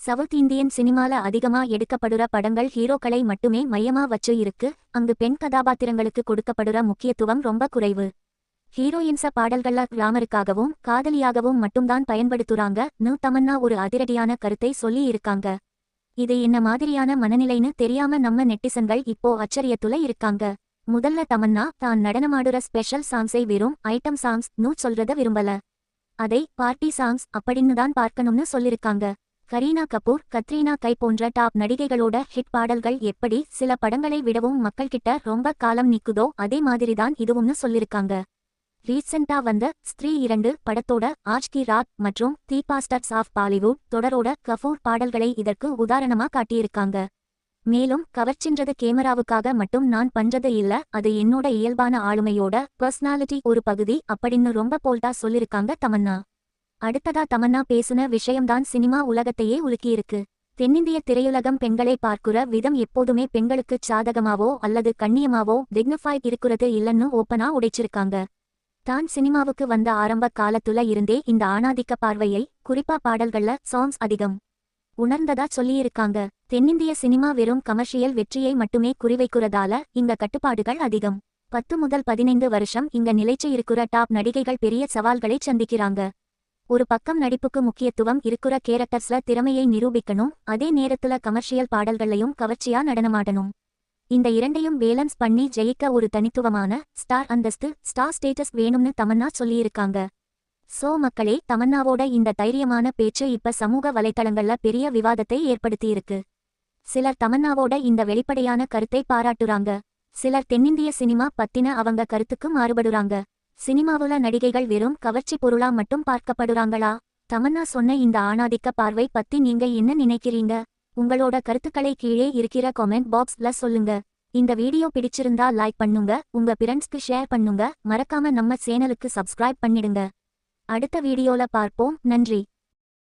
South Indian சினிமால அதிகமா எடுக்கப்படுற படங்கள் ஹீரோக்களை மட்டுமே மையமா வச்சு இருக்கு. அங்கு பெண் கதாபாத்திரங்களுக்கு கொடுக்கப்படுற முக்கியத்துவம் ரொம்ப குறைவு. ஹீரோயின்ஸ பாடல்கள்ல கிளாமருக்காகவும் காதலியாகவும் மட்டும்தான் பயன்படுத்துறாங்க தமன்னா ஒரு அதிரடியான கருத்தை சொல்லி இருக்காங்க. இது என்ன மாதிரியான மனநிலைன்னு தெரியாம நம்ம நெட்டிசன்கள் இப்போ ஆச்சரியத்துல இருக்காங்க. முதல்ல தமன்னா தான் நடனமாடுற ஸ்பெஷல் சாங்ஸை வெறும் ஐட்டம் சாங்ஸ் சொல்றத விரும்பல. அதை பார்ட்டி சாங்ஸ் அப்படின்னு தான் பார்க்கணும்னு சொல்லிருக்காங்க. கரீனா கபூர், கத்ரீனா கைப் போன்ற டாப் நடிகைகளோட ஹிட் பாடல்கள் எப்படி சில படங்களை விடவும் மக்கள்கிட்ட ரொம்ப காலம் நிக்குதோ அதே மாதிரிதான் இதுவும்னு சொல்லிருக்காங்க. ரீசெண்டா வந்த ஸ்திரீ 2 படத்தோட ஆஜ் கி ராத் மற்றும் தி பாஸ்டர்ஸ் ஆஃப் பாலிவுட் தொடரோட கபூர் பாடல்களை இதற்கு உதாரணமா காட்டியிருக்காங்க. மேலும் கவர்ச்சின்றது கேமராவுக்காக மட்டும் நான் பண்றது இல்ல, அது என்னோட இயல்பான ஆளுமையோட பர்சனாலிட்டி ஒரு பகுதி அப்படின்னு ரொம்ப போல்டா சொல்லிருக்காங்க தமன்னா. அடுத்ததா தமன்னா பேசுன விஷயம்தான் சினிமா உலகத்தையே உலுக்கியிருக்கு. தென்னிந்திய திரையுலகம் பெண்களை பார்க்குற விதம் எப்போதுமே பெண்களுக்குச் சாதகமாவோ அல்லது கண்ணியமாவோ டிக்னிஃபைட் இருக்குறது இல்லன்னு ஓப்பனா உடைச்சிருக்காங்க. தான் சினிமாவுக்கு வந்த ஆரம்ப காலத்துல இருந்தே இந்த ஆணாதிக்க பார்வையை குறிப்பா பாடல்கள்ல சாங்ஸ் அதிகம் உணர்ந்ததா சொல்லியிருக்காங்க. தென்னிந்திய சினிமா வெறும் கமர்ஷியல் வெற்றியை மட்டுமே குறிவைக்கிறதால இங்க கட்டுப்பாடுகள் அதிகம். 10 முதல் 15 வருஷம் இங்க நிலைச்சு இருக்கிற டாப் நடிகைகள் பெரிய சவால்களை சந்திக்கிறாங்க. ஒரு பக்கம் நடிப்புக்கு முக்கியத்துவம் இருக்கிற கேரக்டர்ஸ்ல திறமையை நிரூபிக்கணும், அதே நேரத்துல கமர்ஷியல் பாடல்களையும் கவர்ச்சியா நடனமாடணும். இந்த இரண்டையும் பேலன்ஸ் பண்ணி ஜெயிக்க ஒரு தனித்துவமான ஸ்டார் அந்தஸ்து ஸ்டார் ஸ்டேட்டஸ் வேணும்னு தமன்னா சொல்லியிருக்காங்க. சோ மக்களே, தமன்னாவோட இந்த தைரியமான பேச்சு இப்ப சமூக வலைத்தளங்கள்ல பெரிய விவாதத்தை ஏற்படுத்தியிருக்கு. சிலர் தமன்னாவோட இந்த வெளிப்படையான கருத்தை பாராட்டுறாங்க. சிலர் தென்னிந்திய சினிமா பத்தின அவங்க கருத்துக்கு மாறுபடுறாங்க. சினிமாவுல நடிகைகள் வெறும் கவர்ச்சி பொருளா மட்டும் பார்க்கப்படுறாங்களா? தமன்னா சொன்ன இந்த ஆணாதிக்க பார்வை பத்தி நீங்க என்ன நினைக்கிறீங்க? உங்களோட கருத்துக்களை கீழே இருக்கிற கமெண்ட் பாக்ஸ்ல சொல்லுங்க. இந்த வீடியோ பிடிச்சிருந்தா லைக் பண்ணுங்க, உங்க ஃப்ரெண்ட்ஸ்க்கு ஷேர் பண்ணுங்க, மறக்காம நம்ம சேனலுக்கு சப்ஸ்கிரைப் பண்ணிடுங்க. அடுத்த வீடியோல பார்ப்போம். நன்றி.